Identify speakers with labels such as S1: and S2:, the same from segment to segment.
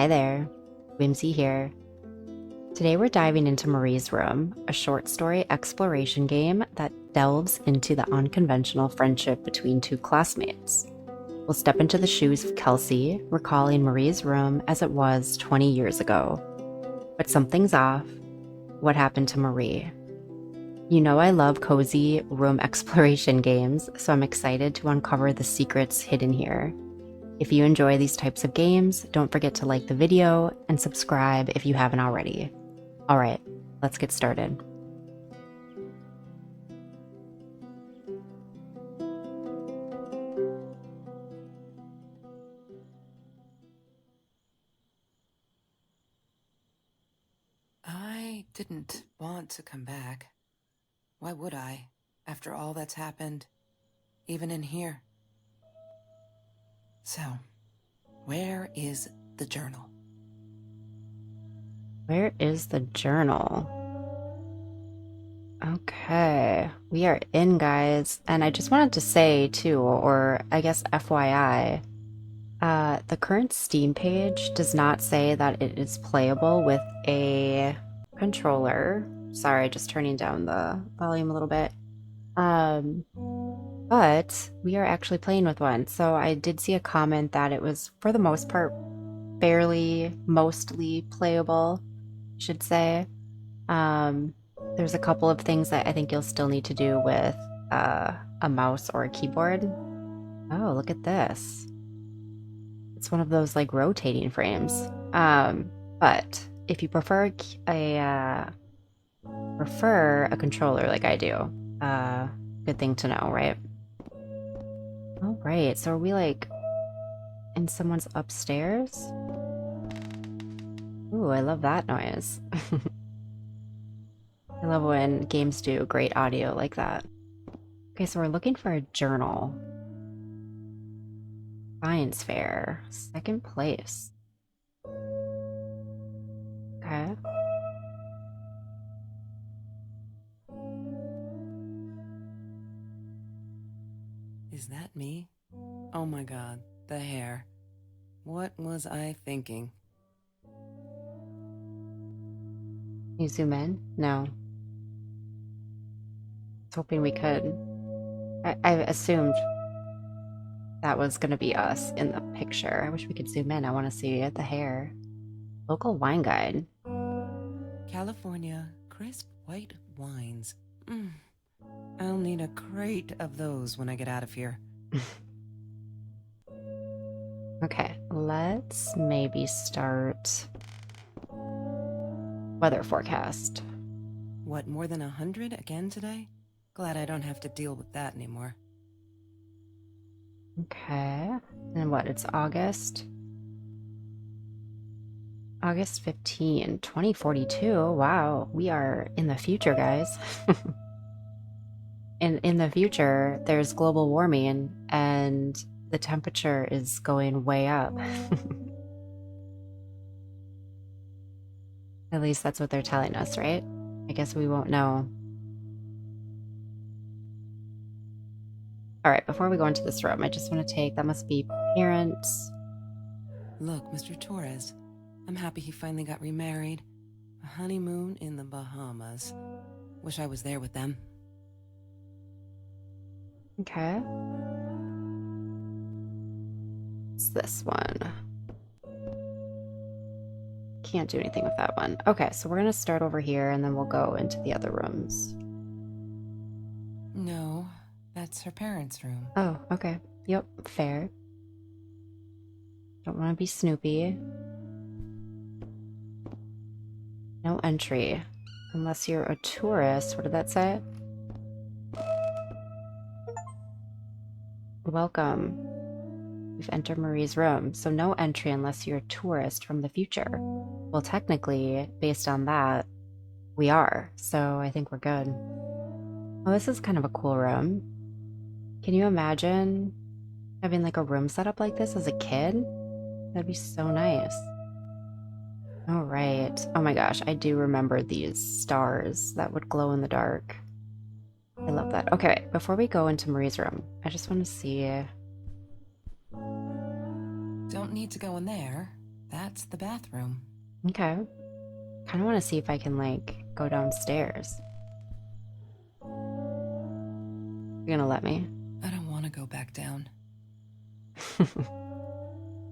S1: Hi there, Whimsy here. Today we're diving into Marie's Room, a short story exploration game that delves into the unconventional friendship between two classmates. We'll step into the shoes of Kelsey, recalling Marie's room as it was 20 years ago. But something's off. What happened to Marie? You know I love cozy room exploration games, so I'm excited to uncover the secrets hidden here. If you enjoy these types of games, don't forget to like the video and subscribe if you haven't already. All right, let's get started.
S2: I didn't want to come back. Why would I, after all that's happened, even in here? So, where is the journal?
S1: Where is the journal? Okay, we are in, guys. And I just wanted to say, too, or I guess FYI, the current Steam page does not say that it is playable with a controller. Sorry, just turning down the volume a little bit. But we are actually playing with one. So I did see a comment that it was, for the most part, fairly, mostly playable, I should say. Um, there's a couple of things that I think you'll still need to do with a mouse or a keyboard. Oh, look at this. It's one of those like rotating frames. But if you prefer a controller like I do, good thing to know, right? All right, so are we like in someone's upstairs? Ooh, I love that noise. I love when games do great audio like that. Okay, so we're looking for a journal. Science fair, second place. Okay.
S2: Is that me? Oh my god, the hair. What was I thinking?
S1: Can you zoom in? No. I was hoping we could. I assumed that was gonna be us in the picture. I wish we could zoom in. I want to see the hair. Local wine guide.
S2: California crisp white wines. I'll need a crate of those when I get out of here.
S1: Okay, let's maybe start weather forecast.
S2: What, more than 100 again today? Glad I don't have to deal with that anymore.
S1: Okay. And what? It's August. August 15, 2042. Wow, we are in the future, guys. In the future, there's global warming and the temperature is going way up. At least that's what they're telling us, right? I guess we won't know. All right, before we go into this room, I just want to take, that must be parents.
S2: Look, Mr. Torres, I'm happy he finally got remarried. A honeymoon in the Bahamas. Wish I was there with them.
S1: Okay. It's this one. Can't do anything with that one. Okay, so we're gonna start over here and then we'll go into the other rooms.
S2: No, that's her parents' room.
S1: Oh, okay. Yep, fair. Don't want to be Snoopy. No entry. Unless you're a tourist. What did that say? Welcome. We've entered Marie's room, so no entry unless you're a tourist from the future. Well, technically, based on that, we are, so I think we're good. Oh, this is kind of a cool room. Can you imagine having like a room set up like this as a kid? That'd be so nice. All right. Oh my gosh, I do remember these stars that would glow in the dark. I love that. Okay, before we go into Marie's room, I just want to see.
S2: Don't need to go in there. That's the bathroom.
S1: Okay. Kind of want to see if I can, like, go downstairs. You're gonna let me?
S2: I don't want to go back down.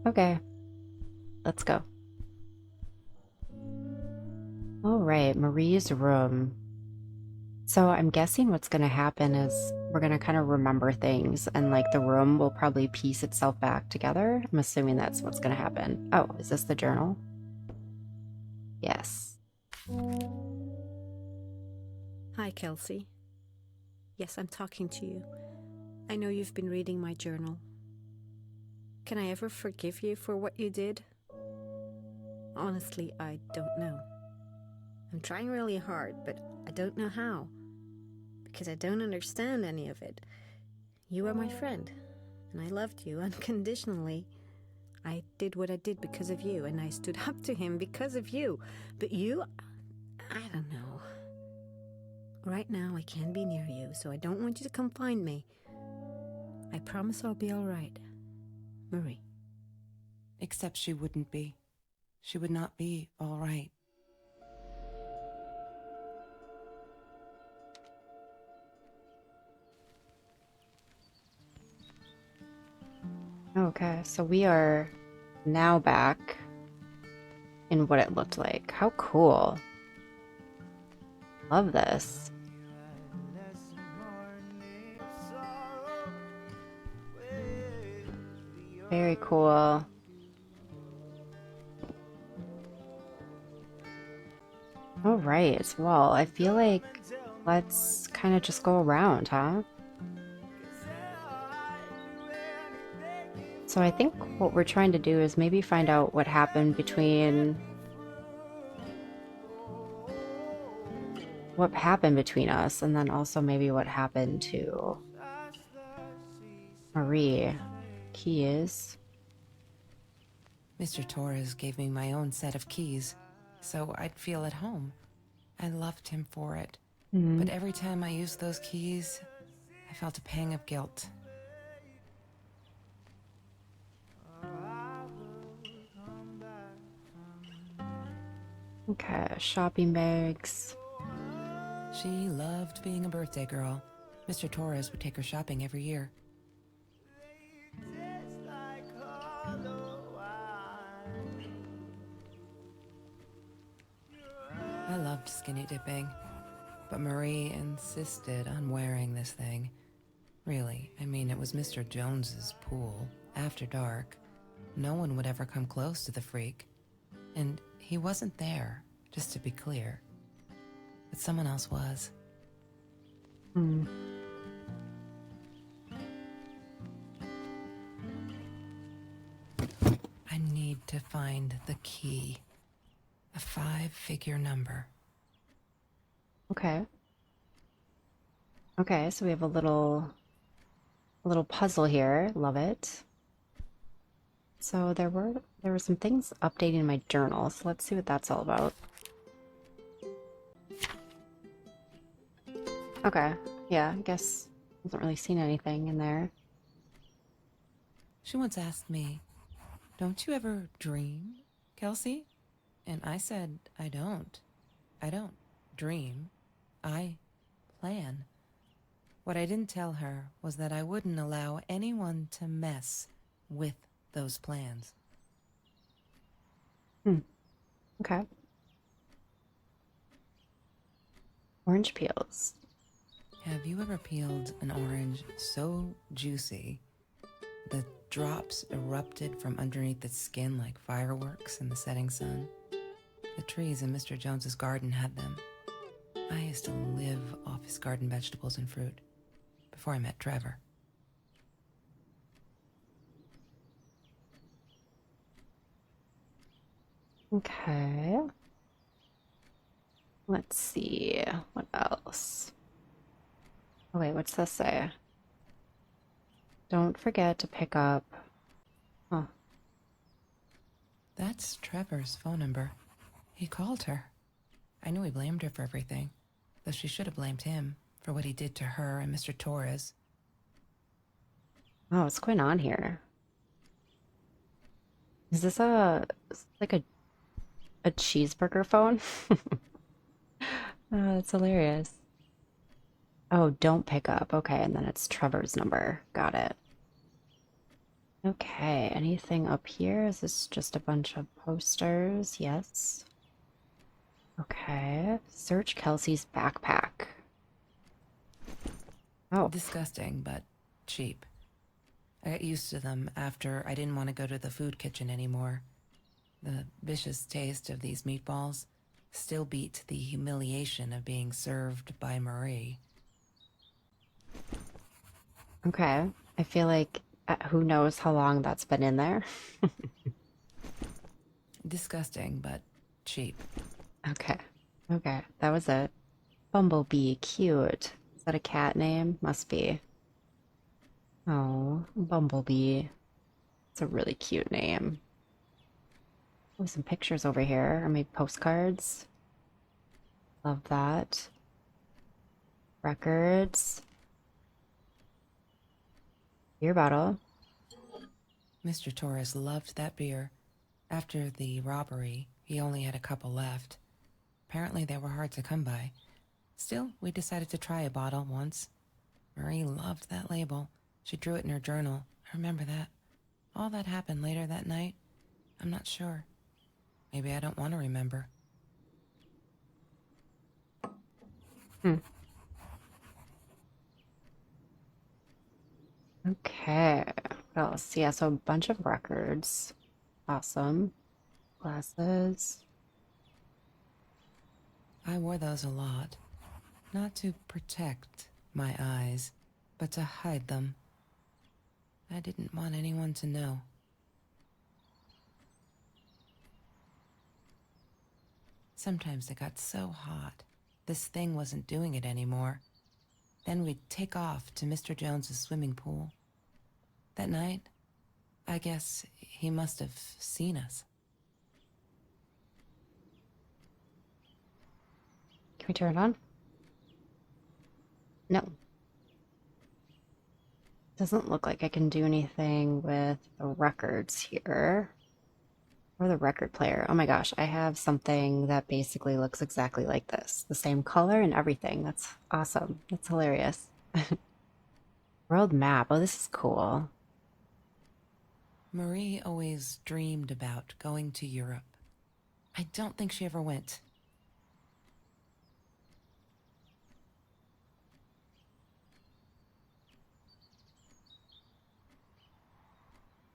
S1: Okay. Let's go. All right, Marie's room. So I'm guessing what's going to happen is we're going to kind of remember things and like the room will probably piece itself back together. I'm assuming that's what's going to happen. Oh, is this the journal? Yes.
S3: Hi, Kelsey. Yes, I'm talking to you. I know you've been reading my journal. Can I ever forgive you for what you did? Honestly, I don't know. I'm trying really hard, but I don't know how. Because I don't understand any of it. You are my friend, and I loved you unconditionally. I did what I did because of you, and I stood up to him because of you. But you, I don't know. Right now, I can't be near you, so I don't want you to come find me. I promise I'll be all right. Marie.
S2: Except she wouldn't be. She would not be all right.
S1: Okay, so we are now back in what it looked like. How cool. Love this. Very cool. All right, well, I feel like let's kind of just go around, huh? So I think what we're trying to do is maybe find out what happened between us, and then also maybe what happened to Marie. Keys.
S2: Mr. Torres gave me my own set of keys, so I'd feel at home. I loved him for it.
S1: Mm-hmm.
S2: But every time I used those keys, I felt a pang of guilt.
S1: Okay, shopping bags.
S2: She loved being a birthday girl. Mr. Torres would take her shopping every year. I loved skinny dipping, but Marie insisted on wearing this thing. Really, I mean, it was Mr. Jones's pool, after dark. No one would ever come close to the freak. And he wasn't there, just to be clear. But someone else was.
S1: Hmm.
S2: I need to find the key. A 5-figure number.
S1: Okay. Okay, so we have a little puzzle here. Love it. So there were some things updating my journal, so let's see what that's all about. Okay, yeah, I guess I haven't really seen anything in there.
S2: She once asked me, "Don't you ever dream, Kelsey?" And I said, I don't. I don't dream. I plan. What I didn't tell her was that I wouldn't allow anyone to mess with those plans.
S1: Okay. Orange peels.
S2: Have you ever peeled an orange so juicy the drops erupted from underneath its skin like fireworks in the setting sun? The trees in Mr. Jones's garden had them. I used to live off his garden vegetables and fruit before I met Trevor.
S1: Okay. Let's see. What else? Oh wait, what's this say? Don't forget to pick up. Huh.
S2: That's Trevor's phone number. He called her. I knew he blamed her for everything, though she should have blamed him for what he did to her and Mr. Torres.
S1: Oh, what's going on here? Is this like a cheeseburger phone? Oh, that's hilarious. Oh, don't pick up. Okay, and then it's Trevor's number. Got it. Okay, anything up here? Is this just a bunch of posters? Yes. Okay. Search Kelsey's backpack. Oh,
S2: Disgusting, but cheap. I got used to them after I didn't want to go to the food kitchen anymore. The vicious taste of these meatballs still beat the humiliation of being served by Marie.
S1: okay. I feel like who knows how long that's been in there.
S2: Disgusting, but cheap.
S1: Okay. Okay, that was it. Bumblebee, cute. Is that a cat name? Must be. Oh, Bumblebee. It's a really cute name. Oh, some pictures over here. Or maybe postcards. Love that. Records. Beer bottle.
S2: Mr. Torres loved that beer. After the robbery, he only had a couple left. Apparently, they were hard to come by. Still, we decided to try a bottle once. Marie loved that label. She drew it in her journal. I remember that. All that happened later that night, I'm not sure. Maybe I don't want to remember.
S1: Hmm. Okay. What else? Yeah, so a bunch of records. Awesome. Glasses.
S2: I wore those a lot. Not to protect my eyes, but to hide them. I didn't want anyone to know. Sometimes it got so hot, this thing wasn't doing it anymore. Then we'd take off to Mr. Jones's swimming pool. That night, I guess he must have seen us.
S1: Can we turn it on? No. Doesn't look like I can do anything with the records here. Or the record player. Oh my gosh, I have something that basically looks exactly like this. The same color and everything. That's awesome. That's hilarious. World map. Oh, this is cool.
S2: Marie always dreamed about going to Europe. I don't think she ever went.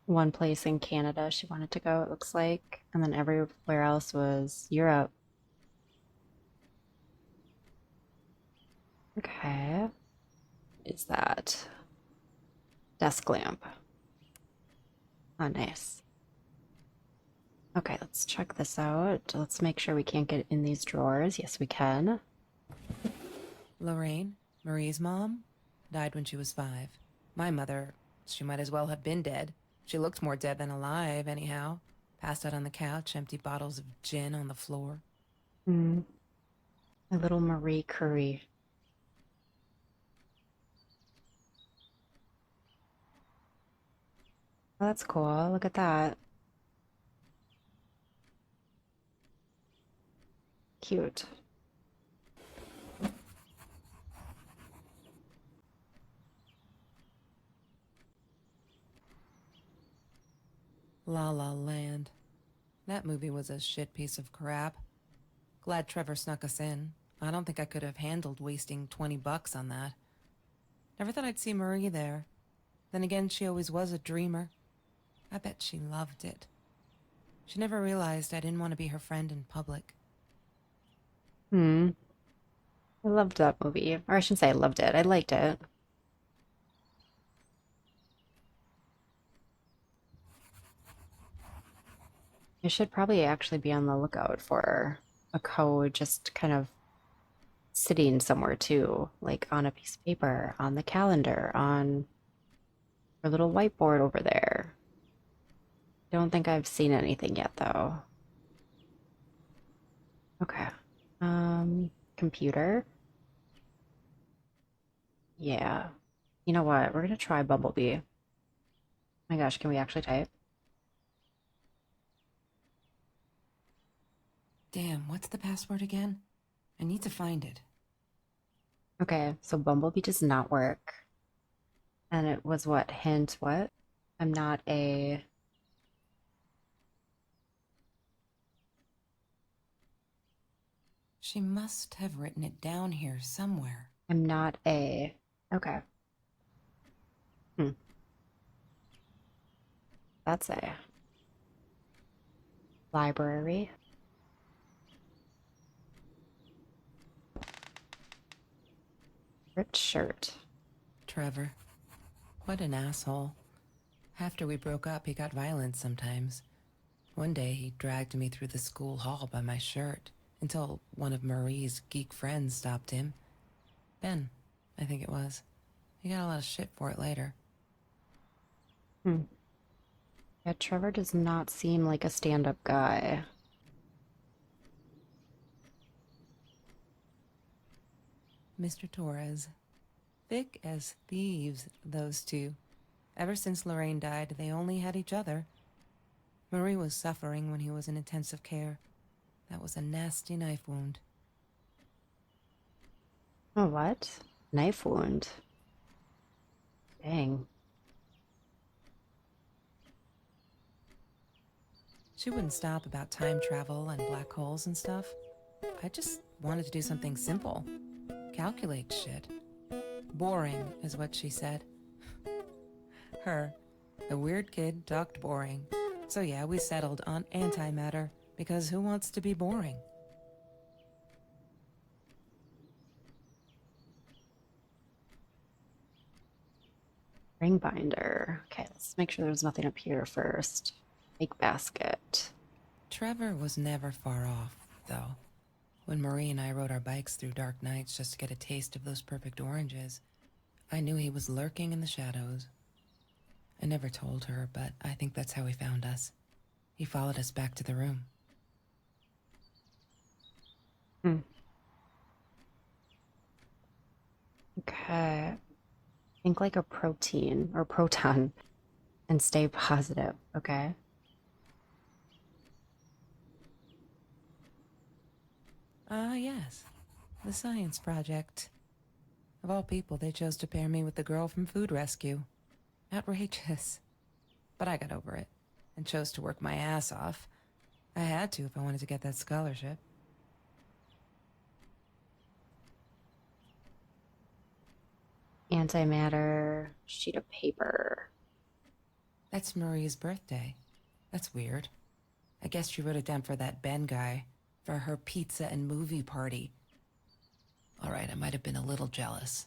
S1: One place in Canada she wanted to go, it looks like. And then everywhere else was Europe. Okay. Is that desk lamp? Oh, nice. Okay, let's check this out. Let's make sure we can't get in these drawers. Yes, we can.
S2: Lorraine, Marie's mom, died when she was 5. My mother, she might as well have been dead. She looked more dead than alive, anyhow. Passed out on the couch, empty bottles of gin on the floor.
S1: Hmm. My little Marie Curie. Oh, that's cool. Look at that. Cute.
S2: La La Land. That movie was a shit piece of crap. Glad Trevor snuck us in. I don't think I could have handled wasting $20 on that. Never thought I'd see Marie there. Then again, she always was a dreamer. I bet she loved it. She never realized I didn't want to be her friend in public.
S1: Hmm. I loved that movie. Or I shouldn't say I loved it. I liked it. You should probably actually be on the lookout for a code just kind of sitting somewhere too, like on a piece of paper, on the calendar, on your little whiteboard over there. Don't think I've seen anything yet though. Okay. Computer. Yeah. You know what? We're gonna try Bumblebee. My gosh, can we actually type?
S2: Damn, what's the password again? I need to find it.
S1: Okay, so Bumblebee does not work. And it was what? Hint what? I'm not a.
S2: She must have written it down here somewhere.
S1: I'm not a. Okay. Hmm. That's a library. Ripped shirt.
S2: Trevor. What an asshole. After we broke up, he got violent sometimes. One day, he dragged me through the school hall by my shirt until one of Marie's geek friends stopped him. Ben, I think it was. He got a lot of shit for it later.
S1: Hmm. Yeah, Trevor does not seem like a stand-up guy.
S2: Mr. Torres. Thick as thieves, those two. Ever since Lorraine died, they only had each other. Marie was suffering when he was in intensive care. That was a nasty knife wound.
S1: Oh, what? Knife wound. Dang.
S2: She wouldn't stop about time travel and black holes and stuff. I just wanted to do something simple. Calculate shit. Boring is what she said. Her, the weird kid, talked boring. So yeah, we settled on antimatter, because who wants to be boring?
S1: Ring binder. Okay, let's make sure there's nothing up here first. Make basket.
S2: Trevor was never far off, though. When Marie and I rode our bikes through dark nights just to get a taste of those perfect oranges, I knew he was lurking in the shadows. I never told her, but I think that's how he found us. He followed us back to the room.
S1: Hmm. Okay. Think like a protein or proton and stay positive, okay?
S2: Ah, yes. The science project. Of all people, they chose to pair me with the girl from Food Rescue. Outrageous. But I got over it and chose to work my ass off. I had to if I wanted to get that scholarship.
S1: Antimatter, sheet of paper.
S2: That's Marie's birthday. That's weird. I guess she wrote it down for that Ben guy, for her pizza and movie party. All right, I might have been a little jealous.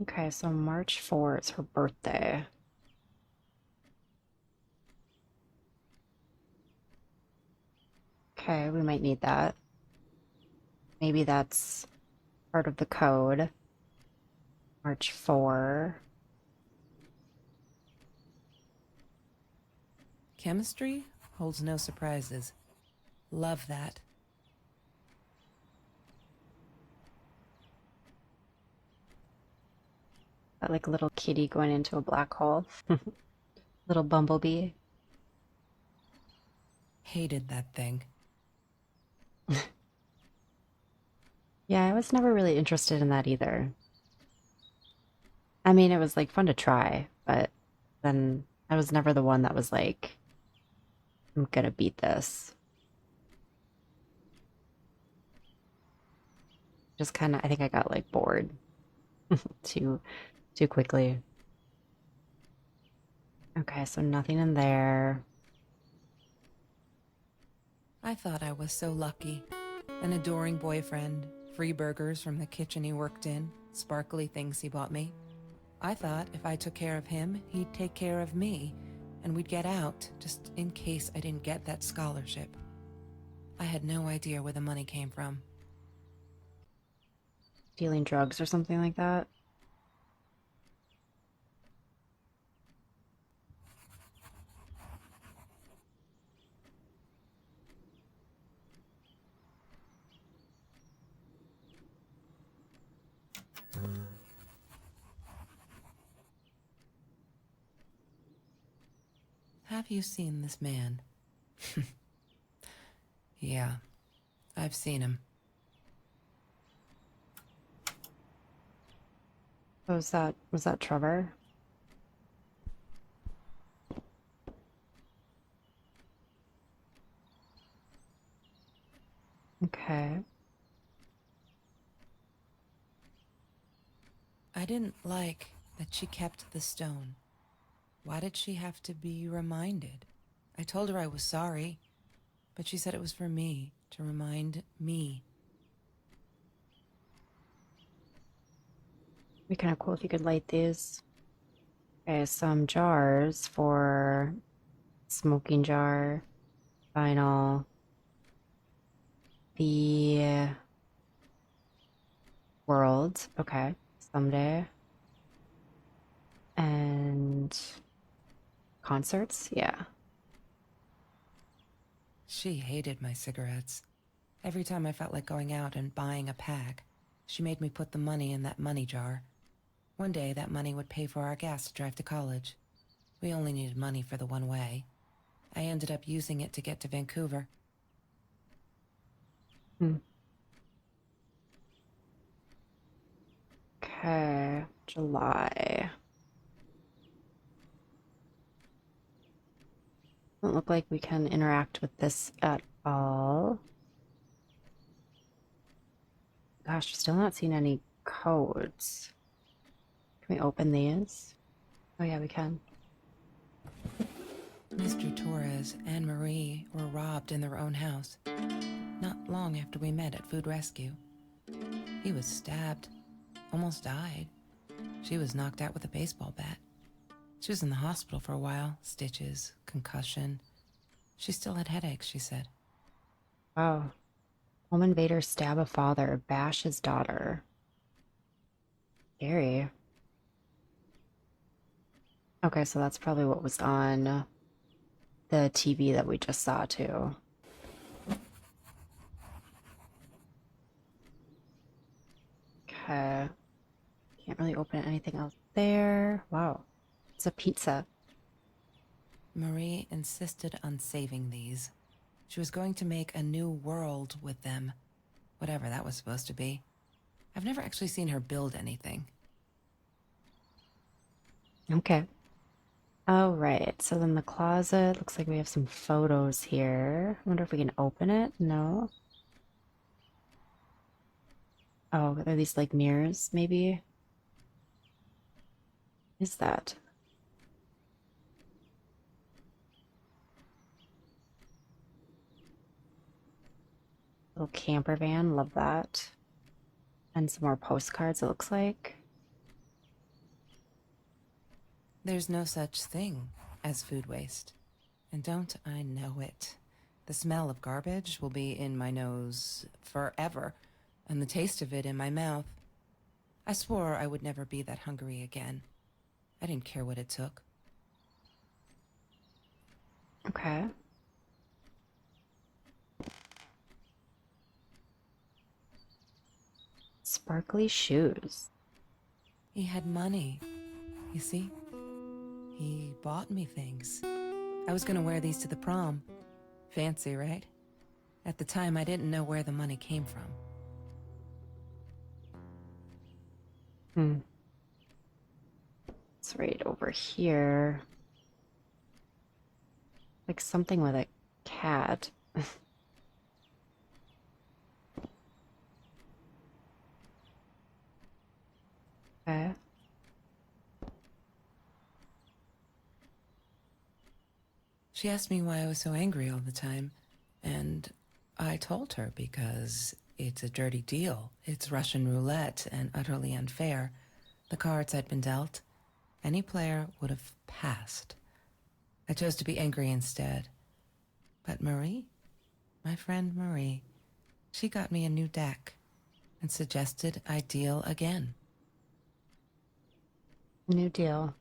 S1: Okay, so March 4 is her birthday. Okay, we might need that. Maybe that's part of the code. March 4.
S2: Chemistry holds no surprises. Love that.
S1: That like little kitty going into a black hole. Little bumblebee.
S2: Hated that thing.
S1: Yeah, I was never really interested in that either. I mean, it was like fun to try, but then I was never the one that was like, I'm gonna beat this. Just kind of, I think I got like bored too too quickly. Okay, so nothing in there.
S2: I thought I was so lucky. An adoring boyfriend, free burgers from the kitchen he worked in, sparkly things he bought me. I thought if I took care of him, he'd take care of me, and we'd get out, just in case I didn't get that scholarship. I had no idea where the money came from.
S1: Dealing drugs or something like that.
S2: Have you seen this man? Yeah, I've seen him.
S1: Was that Trevor? Okay.
S2: I didn't like that she kept the stone. Why did she have to be reminded? I told her I was sorry, but she said it was for me, to remind me.
S1: Be kind of cool if you could light these. Okay, some jars for smoking jar, vinyl, the world. Okay, someday. And concerts. Yeah.
S2: She hated my cigarettes. Every time I felt like going out and buying a pack, she made me put the money in that money jar. One day, that money would pay for our gas to drive to college. We only needed money for the one way. I ended up using it to get to Vancouver.
S1: Hmm. Okay, July. Doesn't look like we can interact with this at all. Gosh, still not seeing any codes. Can we open these? Oh yeah, we can.
S2: Mr. Torres and Marie were robbed in their own house, not long after we met at Food Rescue. He was stabbed, almost died. She was knocked out with a baseball bat. She was in the hospital for a while, stitches, concussion. She still had headaches, she said.
S1: Oh. Home invader stab a father, bash his daughter. Scary. Okay, so that's probably what was on the TV that we just saw too. Okay. Can't really open anything else there. Wow. It's a pizza.
S2: Marie insisted on saving these. She was going to make a new world with them, whatever that was supposed to be. I've never actually seen her build anything.
S1: Okay. All right. So then the closet looks like we have some photos here. I wonder if we can open it. No. Oh, are these like mirrors, maybe? Is that? Little camper van. Love that. And some more postcards, it looks like.
S2: There's no such thing as food waste. And don't I know it? The smell of garbage will be in my nose forever, and the taste of it in my mouth. I swore I would never be that hungry again. I didn't care what it took.
S1: Okay. Sparkly shoes.
S2: He had money, you see? He bought me things. I was gonna wear these to the prom. Fancy, right? At the time, I didn't know where the money came from.
S1: Hmm. It's right over here. Like something with a cat. Okay.
S2: She asked me why I was so angry all the time, and I told her because it's a dirty deal. It's Russian roulette and utterly unfair. The cards I'd been dealt, any player would have passed. I chose to be angry instead. But Marie, my friend Marie, she got me a new deck and suggested I deal again.
S1: New deal.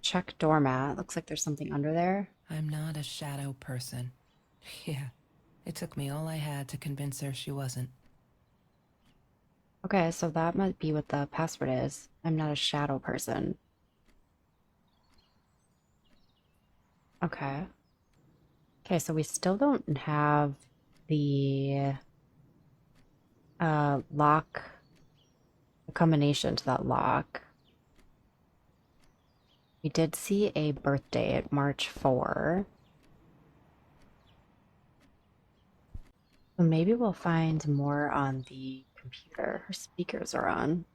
S1: Check doormat. Looks like there's something under there.
S2: I'm not a shadow person. Yeah, it took me all I had to convince her she wasn't.
S1: Okay, so that might be what the password is. I'm not a shadow person. Okay. Okay, so we still don't have the lock, the combination to that lock. We did see a birthday at March 4. So maybe we'll find more on the computer. Her speakers are on.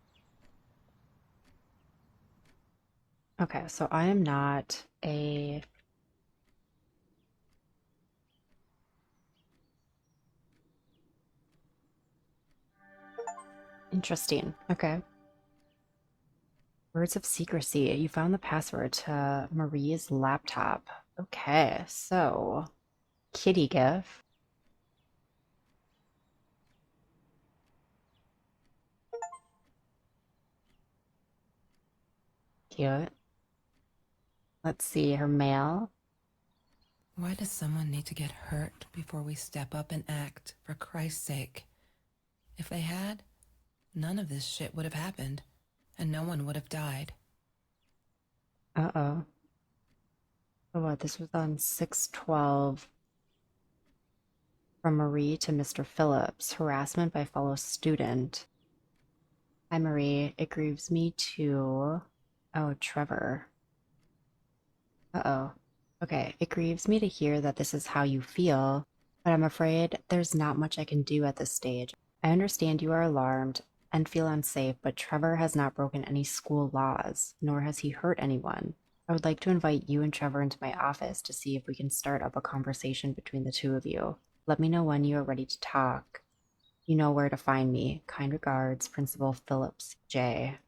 S1: Okay, so I am not a... Interesting. Okay. Words of secrecy. You found the password to Marie's laptop. Okay, so kitty gif. Cute. Let's see, her mail.
S2: Why does someone need to get hurt before we step up and act, for Christ's sake? If they had, none of this shit would have happened, and no one would have died.
S1: Uh-oh. Oh, what? This was on 6/12. From Marie to Mr. Phillips. Harassment by fellow student. Hi, Marie. It grieves me to... Oh, Trevor. Uh-oh. Okay, it grieves me to hear that this is how you feel, but I'm afraid there's not much I can do at this stage. I understand you are alarmed and feel unsafe, but Trevor has not broken any school laws, nor has he hurt anyone. I would like to invite you and Trevor into my office to see if we can start up a conversation between the two of you. Let me know when you are ready to talk. You know where to find me. Kind regards, Principal Phillips J.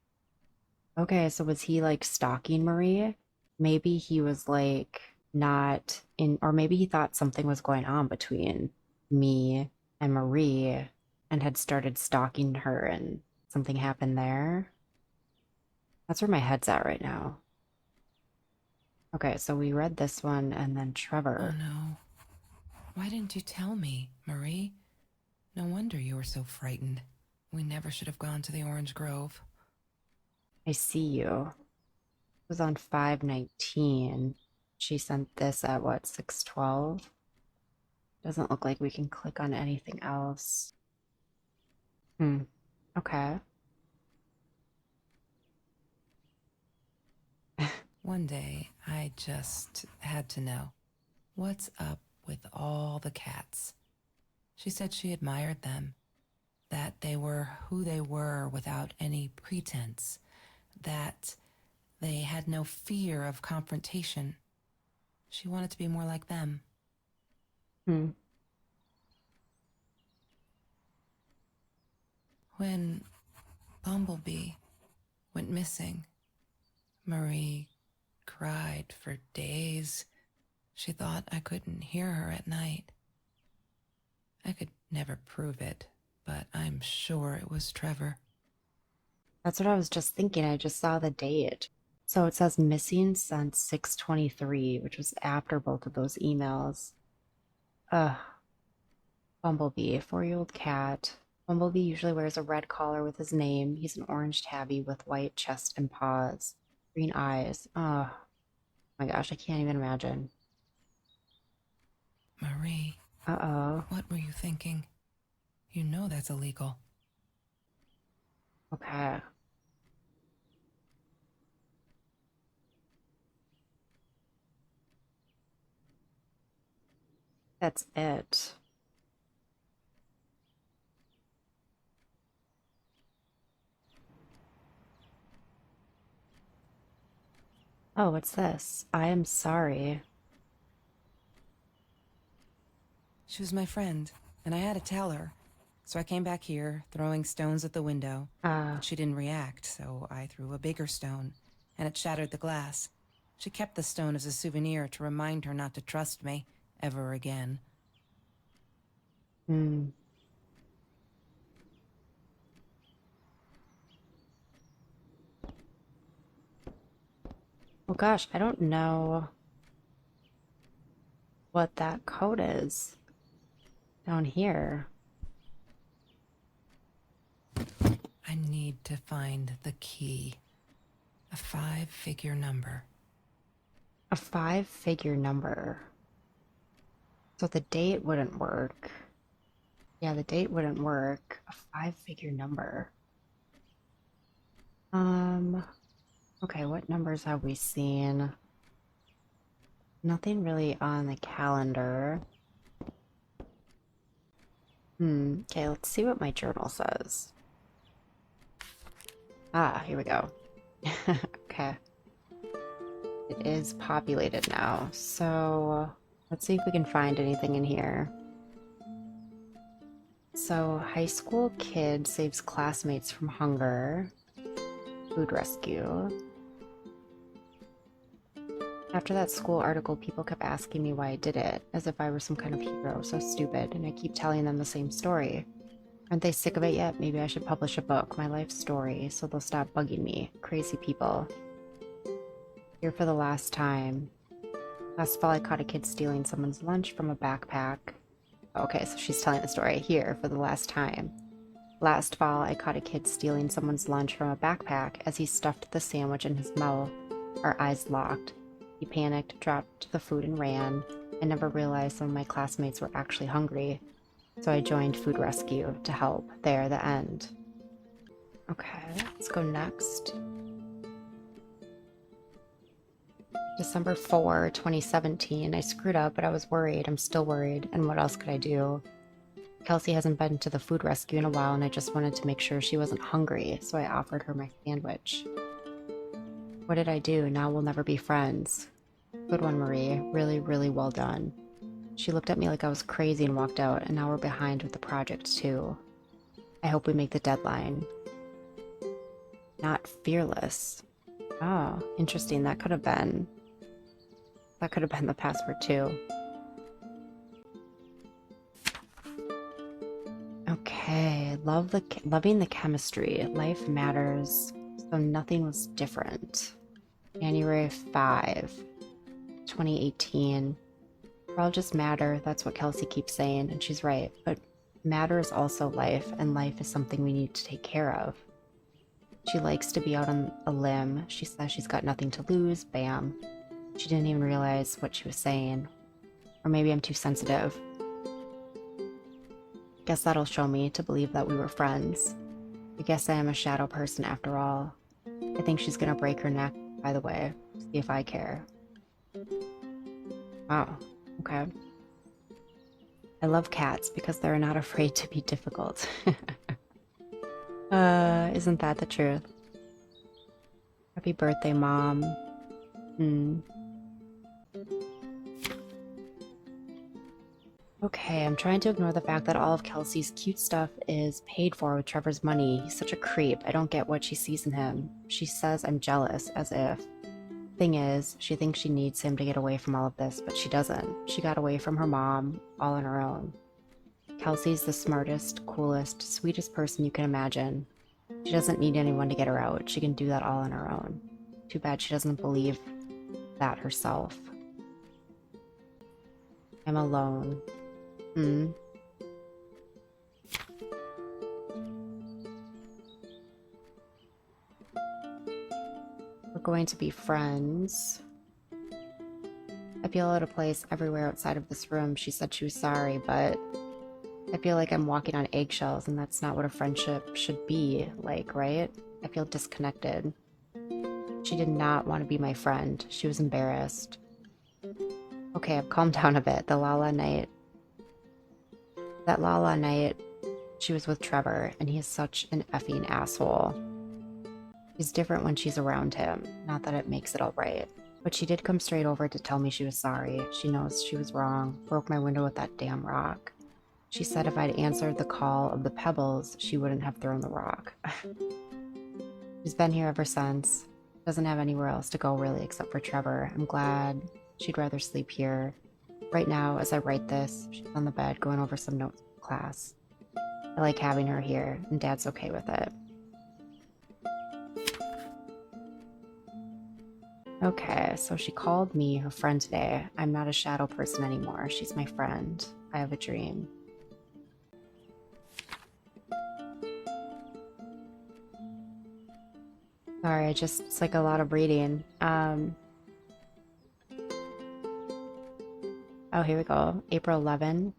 S1: Okay, so was he like stalking Marie? Maybe he was like not in, or maybe he thought something was going on between me and Marie and had started stalking her and something happened there. That's where my head's at right now. Okay, so we read this one and then
S2: Oh
S1: Trevor.
S2: no. Why didn't you tell me, Marie? No wonder you were so frightened. We never should have gone to the Orange Grove.
S1: I see you. It was on 5/19. She sent this at what, 6/12? Doesn't look like we can click on anything else. Okay.
S2: One day, I just had to know. What's up with all the cats? She said she admired them, that they were who they were without any pretense, that they had no fear of confrontation. She wanted to be more like them.
S1: Hmm.
S2: When Bumblebee went missing, Marie cried for days. She thought I couldn't hear her at night. I could never prove it, but I'm sure it was Trevor.
S1: That's what I was just thinking. I just saw the date. So it says missing since 6/23, which was after both of those emails. Ugh. Bumblebee, 4-year-old cat. Bumblebee usually wears a red collar with his name. He's an orange tabby with white chest and paws. Green eyes. Oh my gosh, I can't even imagine.
S2: Marie,
S1: Uh-oh.
S2: what were you thinking? You know that's illegal.
S1: Okay. That's it. Oh, what's this? I am sorry.
S2: She was my friend, and I had to tell her. So I came back here, throwing stones at the window,
S1: Uh,
S2: but she didn't react, so I threw a bigger stone, and it shattered the glass. She kept the stone as a souvenir to remind her not to trust me ever again.
S1: hmm. Oh gosh, I don't know what that code is down here.
S2: I need to find the key. A 5-figure number.
S1: A 5-figure number. So the date wouldn't work. Yeah, the date wouldn't work. A 5-figure number. Okay, what numbers have we seen? Nothing really on the calendar. Okay, let's see what my journal says. Ah, here we go. Okay. It is populated now, so let's see if we can find anything in here. So, high school kid saves classmates from hunger. Food rescue. After that school article, people kept asking me why I did it, as if I were some kind of hero, so stupid, and I keep telling them the same story. Aren't they sick of it yet? Maybe I should publish a book, my life story, so they'll stop bugging me. Crazy people. Here for the last time. Last fall, I caught a kid stealing someone's lunch from a backpack. Okay, so she's telling the story here for the last time. Last fall, I caught a kid stealing someone's lunch from a backpack as he stuffed the sandwich in his mouth. Our eyes locked. He panicked, dropped the food, and ran. I never realized some of my classmates were actually hungry, so I joined food rescue to help. There, the end. Okay, let's go next. December 4, 2017. I screwed up, but I was worried. I'm still worried. And what else could I do? Kelsey hasn't been to the food rescue in a while, and I just wanted to make sure she wasn't hungry, so I offered her my sandwich. What did I do? Now we'll never be friends. Good one, Marie. Really, really well done. She looked at me like I was crazy and walked out, and now we're behind with the project, too. I hope we make the deadline. Not fearless. Oh, interesting. That could have been the password, too. Okay, loving the chemistry. Life matters, so nothing was different. January 5, 2018. We're all just matter, that's what Kelsey keeps saying, and she's right. But matter is also life, and life is something we need to take care of. She likes to be out on a limb. She says she's got nothing to lose. Bam. She didn't even realize what she was saying. Or maybe I'm too sensitive. Guess that'll show me to believe that we were friends. I guess I am a shadow person after all. I think she's gonna break her neck, by the way. See if I care. Wow. Okay. I love cats because they're not afraid to be difficult. Isn't that the truth? Happy birthday, Mom. Okay, I'm trying to ignore the fact that all of Kelsey's cute stuff is paid for with Trevor's money. He's such a creep. I don't get what she sees in him. She says I'm jealous, as if. Thing is, she thinks she needs him to get away from all of this, but she doesn't. She got away from her mom, all on her own. Kelsey's the smartest, coolest, sweetest person you can imagine. She doesn't need anyone to get her out. She can do that all on her own. Too bad she doesn't believe that herself. I'm alone. We're going to be friends. I feel out of place everywhere outside of this room. She said she was sorry, but I feel like I'm walking on eggshells, and that's not what a friendship should be like, right? I feel disconnected. She did not want to be my friend. She was embarrassed. Okay, I've calmed down a bit. That Lala night, she was with Trevor, and he is such an effing asshole. She's different when she's around him. Not that it makes it all right. But she did come straight over to tell me she was sorry. She knows she was wrong. Broke my window with that damn rock. She said if I'd answered the call of the pebbles, she wouldn't have thrown the rock. She's been here ever since. Doesn't have anywhere else to go really except for Trevor. I'm glad. She'd rather sleep here. Right now, as I write this, she's on the bed going over some notes for class. I like having her here, and Dad's okay with it. Okay, so she called me her friend today. I'm not a shadow person anymore. She's my friend. I have a dream. Sorry, it's like a lot of reading. Oh, here we go. April 11.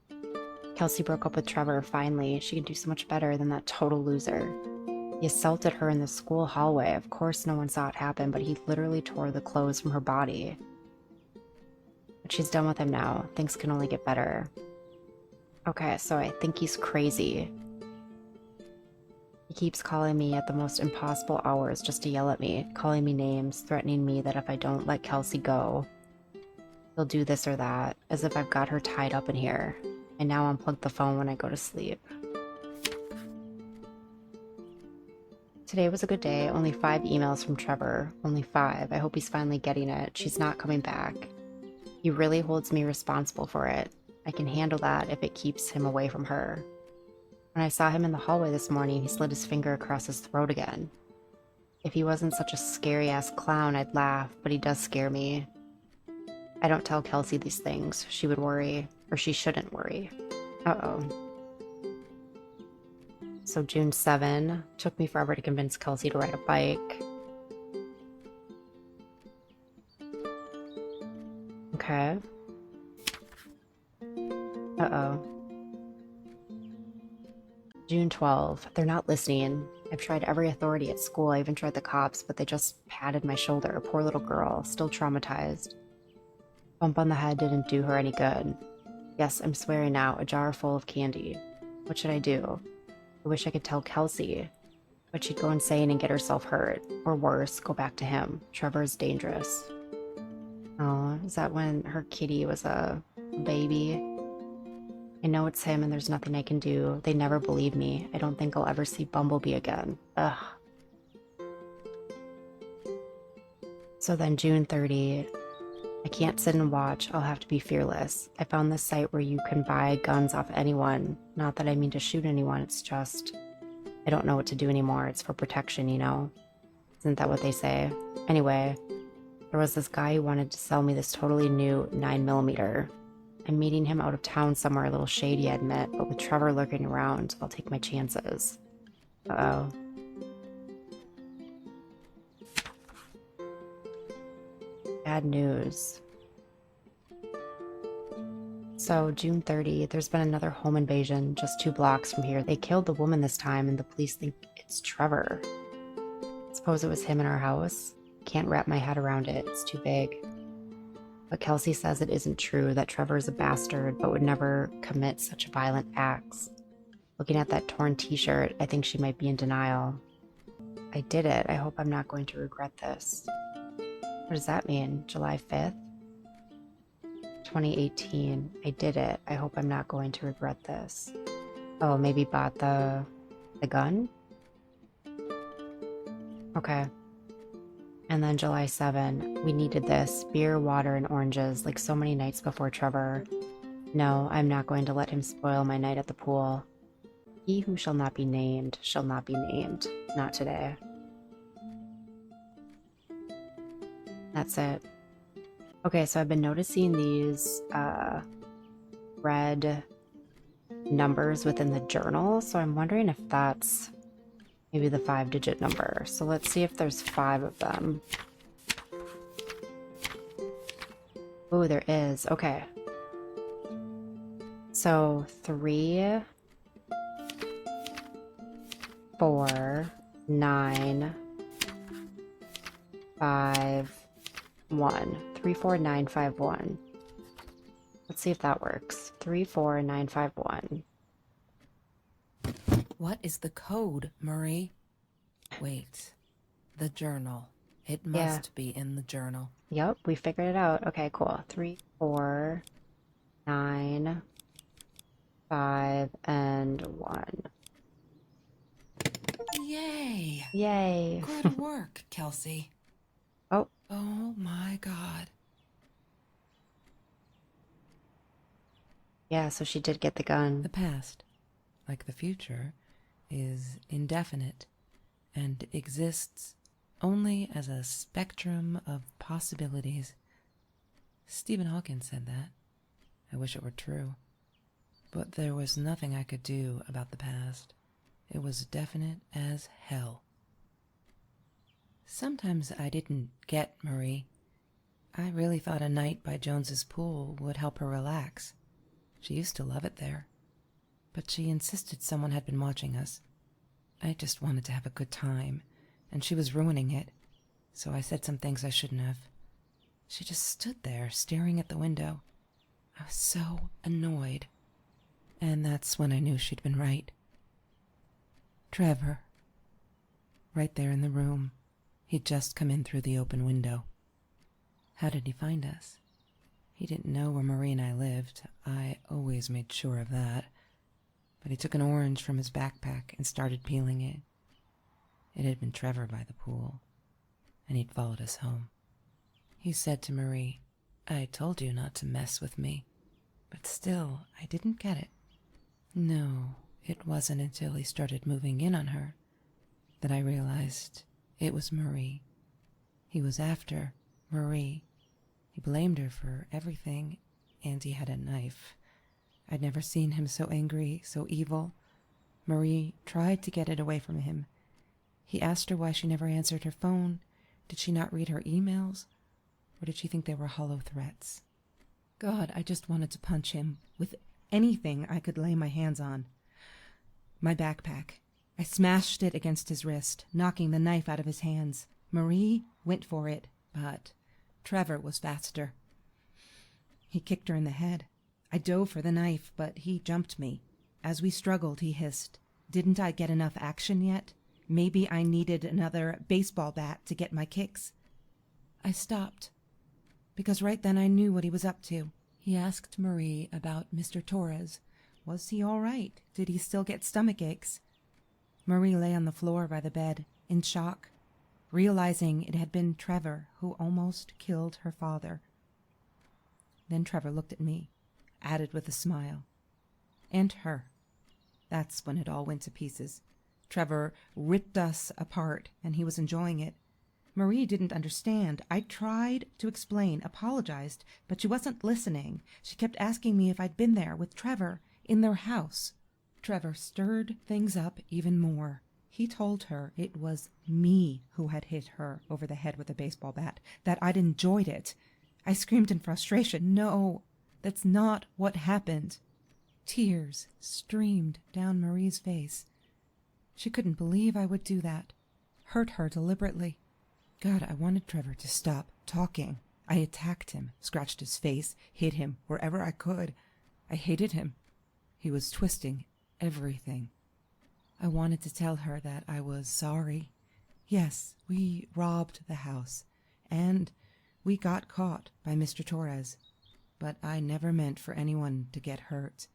S1: Kelsey broke up with Trevor, finally. She can do so much better than that total loser. He assaulted her in the school hallway. Of course no one saw it happen, but he literally tore the clothes from her body. But she's done with him now. Things can only get better. Okay, so I think he's crazy. He keeps calling me at the most impossible hours just to yell at me, calling me names, threatening me that if I don't let Kelsey go, he'll do this or that, as if I've got her tied up in here. I now unplug the phone when I go to sleep. Today was a good day. Only 5 emails from Trevor. Only 5. I hope he's finally getting it. She's not coming back. He really holds me responsible for it. I can handle that if it keeps him away from her. When I saw him in the hallway this morning, he slid his finger across his throat again. If he wasn't such a scary-ass clown, I'd laugh, but he does scare me. I don't tell Kelsey these things. She would worry. Or she shouldn't worry. Uh-oh. So June 7. Took me forever to convince Kelsey to ride a bike. Okay. Uh-oh. June 12. They're not listening. I've tried every authority at school. I even tried the cops, but they just patted my shoulder. Poor little girl, still traumatized. Bump on the head didn't do her any good. Yes, I'm swearing now, a jar full of candy. What should I do? I wish I could tell Kelsey, but she'd go insane and get herself hurt. Or worse, go back to him. Trevor is dangerous. Oh, is that when her kitty was a baby? I know it's him and there's nothing I can do. They never believe me. I don't think I'll ever see Bumblebee again. Ugh. So then June 30, I can't sit and watch. I'll have to be fearless. I found this site where you can buy guns off anyone. Not that I mean to shoot anyone, it's just I don't know what to do anymore. It's for protection, you know? Isn't that what they say? Anyway, there was this guy who wanted to sell me this totally new 9mm. I'm meeting him out of town somewhere a little shady, I admit, but with Trevor lurking around, I'll take my chances. Uh-oh. Bad news. So, June 30, there's been another home invasion just 2 blocks from here. They killed the woman this time, and the police think it's Trevor. Suppose it was him in our house? Can't wrap my head around it. It's too big. But Kelsey says it isn't true, that Trevor is a bastard, but would never commit such violent acts. Looking at that torn t-shirt, I think she might be in denial. I did it. I hope I'm not going to regret this. What does that mean? July 5th? 2018. I did it. I hope I'm not going to regret this. Oh, maybe bought the gun? Okay. And then July 7. We needed this. Beer, water, and oranges, like so many nights before Trevor. No, I'm not going to let him spoil my night at the pool. He who shall not be named shall not be named. Not today. That's it. Okay, so I've been noticing these red numbers within the journal, so I'm wondering if that's maybe the 5-digit number. So let's see if there's 5 of them. Oh, there is. Okay. So 3, 4, 9, 5, 1. 34951. Let's see if that works. 34951.
S2: What is the code, Marie? Wait. The journal. It
S1: Yeah.
S2: must be in the journal.
S1: Yep, we figured it out. Okay, cool. 3, 4, 9, 5, and 1.
S2: Yay!
S1: Yay.
S2: Good work, Kelsey.
S1: Oh.
S2: Oh my god.
S1: Yeah, so she did get the gun.
S2: The past, like the future, is indefinite and exists only as a spectrum of possibilities. Stephen Hawking said that. I wish it were true. But there was nothing I could do about the past. It was definite as hell. Sometimes I didn't get Marie. I really thought a night by Jones's pool would help her relax. She used to love it there. But she insisted someone had been watching us. I just wanted to have a good time, and she was ruining it, so I said some things I shouldn't have. She just stood there, staring at the window. I was so annoyed. And that's when I knew she'd been right. Trevor. Right there in the room. He'd just come in through the open window. How did he find us? He didn't know where Marie and I lived. I always made sure of that. But he took an orange from his backpack and started peeling it. It had been Trevor by the pool, and he'd followed us home. He said to Marie, "I told you not to mess with me." But still, I didn't get it. No, it wasn't until he started moving in on her that I realized it was Marie. He was after Marie. He blamed her for everything, and he had a knife. I'd never seen him so angry, so evil. Marie tried to get it away from him. He asked her why she never answered her phone. Did she not read her emails? Or did she think they were hollow threats? God, I just wanted to punch him with anything I could lay my hands on. My backpack. I smashed it against his wrist, knocking the knife out of his hands. Marie went for it, but Trevor was faster. He kicked her in the head. I dove for the knife, but he jumped me. As we struggled, he hissed, "Didn't I get enough action yet? Maybe I needed another baseball bat to get my kicks." I stopped, because right then I knew what he was up to. He asked Marie about Mr. Torres. Was he all right? Did he still get stomach aches? Marie lay on the floor by the bed, in shock, realizing it had been Trevor who almost killed her father. Then Trevor looked at me, added with a smile. And her. That's when it all went to pieces. Trevor ripped us apart, and he was enjoying it. Marie didn't understand. I tried to explain, apologized, but she wasn't listening. She kept asking me if I'd been there with Trevor, in their house. Trevor stirred things up even more. He told her it was me who had hit her over the head with a baseball bat, that I'd enjoyed it. I screamed in frustration, "No, that's not what happened." Tears streamed down Marie's face. She couldn't believe I would do that, hurt her deliberately. God, I wanted Trevor to stop talking. I attacked him, scratched his face, hit him wherever I could. I hated him. He was twisting everything. I wanted to tell her that I was sorry. Yes, we robbed the house, and we got caught by Mr. Torres. But I never meant for anyone to get hurt.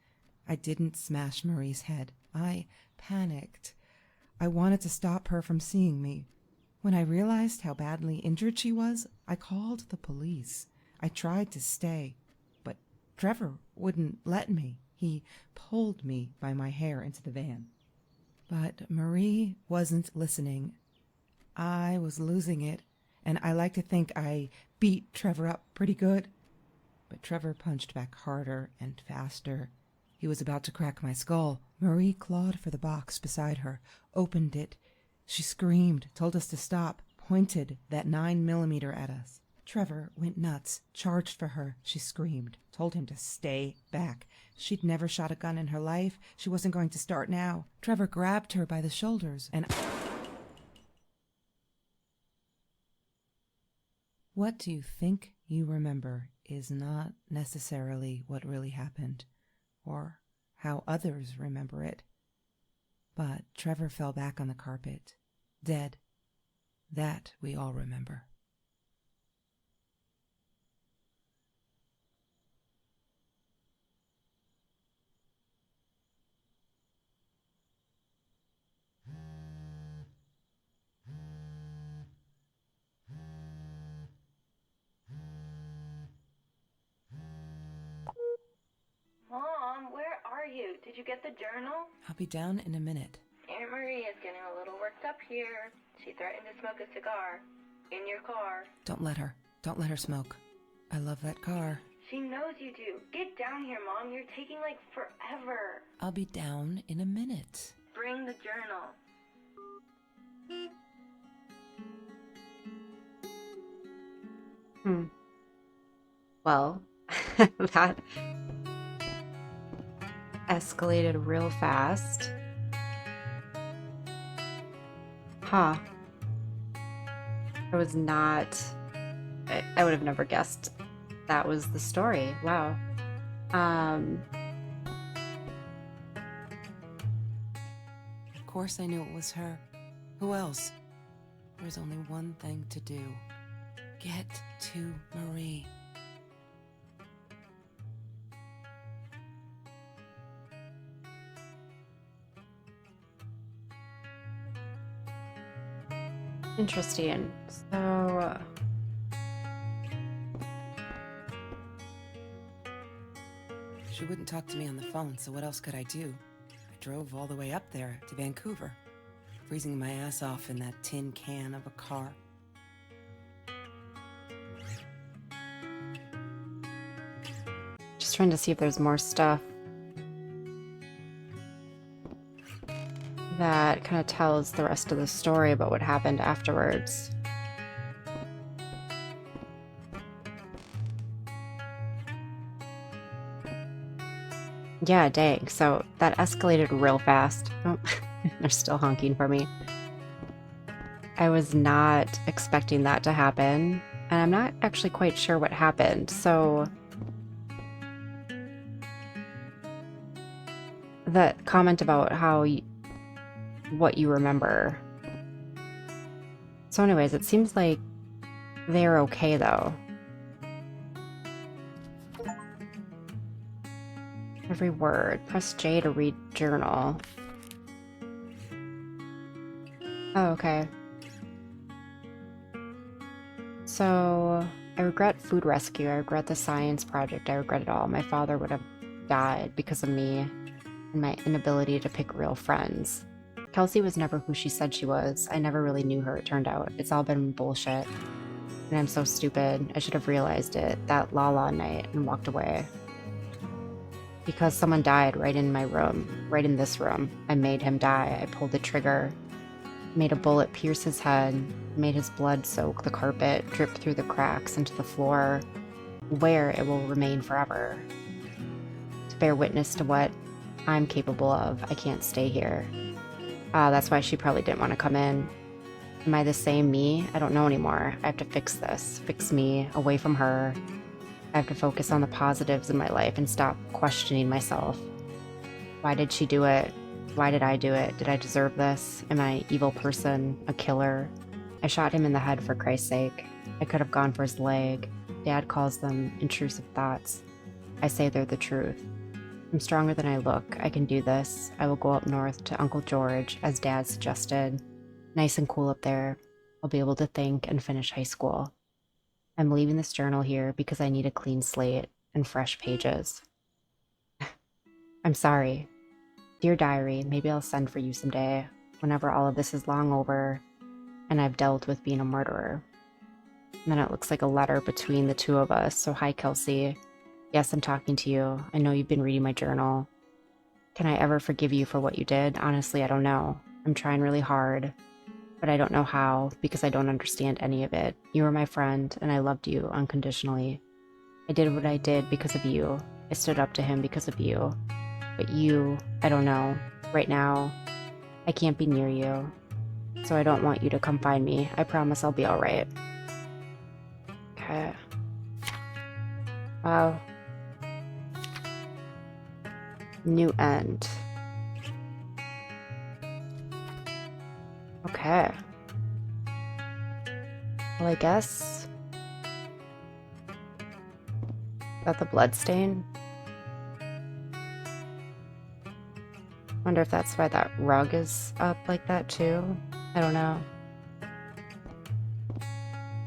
S2: I didn't smash Marie's head. I panicked. I wanted to stop her from seeing me. When I realized how badly injured she was, I called the police. I tried to stay, but Trevor wouldn't let me. He pulled me by my hair into the van. But Marie wasn't listening. I was losing it, and I like to think I beat Trevor up pretty good. But Trevor punched back harder and faster. He was about to crack my skull. Marie clawed for the box beside her, opened it. She screamed, told us to stop, pointed that 9mm at us. Trevor went nuts, charged for her. She screamed, told him to stay back. She'd never shot a gun in her life. She wasn't going to start now. Trevor grabbed her by the shoulders and... What do you think you remember is not necessarily what really happened, or how others remember it. But Trevor fell back on the carpet, dead. That we all remember.
S4: Mom, where are you? Did you get the journal?
S2: I'll be down in a minute.
S4: Aunt Marie is getting a little worked up here. She threatened to smoke a cigar. In your car.
S2: Don't let her. Don't let her smoke. I love that car.
S4: She knows you do. Get down here, Mom. You're taking like forever.
S2: I'll be down in a minute.
S4: Bring the journal.
S1: Well, that escalated real fast. Huh. I was not... I would have never guessed that was the story. Wow.
S2: Of course I knew it was her. Who else? There's only one thing to do. Get to Marie.
S1: Interesting. So...
S2: She wouldn't talk to me on the phone, so what else could I do? I drove all the way up there to Vancouver, freezing my ass off in that tin can of a car.
S1: Just trying to see if there's more stuff that kind of tells the rest of the story about what happened afterwards. Yeah, dang. So that escalated real fast. Oh, they're still honking for me. I was not expecting that to happen, and I'm not actually quite sure what happened. So that comment about how what you remember. So anyways, it seems like they're okay though. Every word. Press J to read journal. Oh, okay. So, I regret food rescue. I regret the science project. I regret it all. My father would have died because of me and my inability to pick real friends. Kelsey was never who she said she was. I never really knew her, it turned out. It's all been bullshit. And I'm so stupid. I should have realized it that la night and walked away. Because someone died right in my room, right in this room. I made him die. I pulled the trigger, made a bullet pierce his head, made his blood soak the carpet, drip through the cracks into the floor, where it will remain forever. To bear witness to what I'm capable of, I can't stay here. That's why she probably didn't want to come in. Am I the same me? I don't know anymore. I have to fix this. Fix me, away from her. I have to focus on the positives in my life and stop questioning myself. Why did she do it? Why did I do it? Did I deserve this? Am I an evil person? A killer? I shot him in the head for Christ's sake. I could have gone for his leg. Dad calls them intrusive thoughts. I say they're the truth. I'm stronger than I look. I can do this. I will go up north to Uncle George, as Dad suggested. Nice and cool up there. I'll be able to think and finish high school. I'm leaving this journal here because I need a clean slate and fresh pages. I'm sorry. Dear diary, maybe I'll send for you someday, whenever all of this is long over and I've dealt with being a murderer. And then it looks like a letter between the two of us. So hi, Kelsey. Yes, I'm talking to you. I know you've been reading my journal. Can I ever forgive you for what you did? Honestly, I don't know. I'm trying really hard, but I don't know how because I don't understand any of it. You were my friend and I loved you unconditionally. I did what I did because of you. I stood up to him because of you. But you, I don't know. Right now, I can't be near you. So I don't want you to come find me. I promise I'll be alright. Okay. Wow. New end. Okay. Well, I guess... Is that the blood stain? Wonder if that's why that rug is up like that too. I don't know.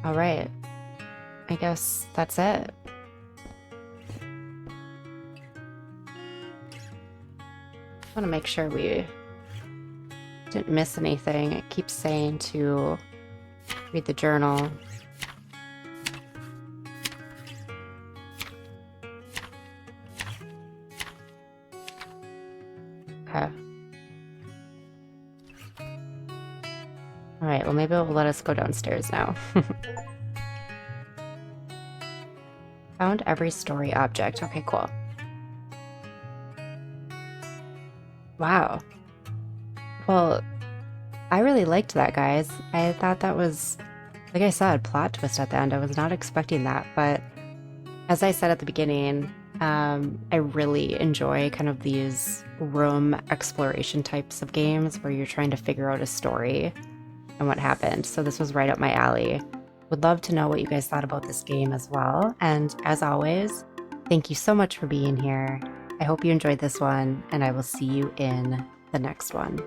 S1: Alright. I guess that's it. I want to make sure we didn't miss anything. It keeps saying to read the journal. Okay. Alright, well maybe it'll let us go downstairs now. Found every story object. Okay, cool. Wow. Well, I really liked that, guys. I thought that was, like I said, plot twist at the end. I was not expecting that, but as I said at the beginning, I really enjoy kind of these room exploration types of games where you're trying to figure out a story and what happened. So this was right up my alley. Would love to know what you guys thought about this game as well. And as always, thank you so much for being here. I hope you enjoyed this one, and I will see you in the next one.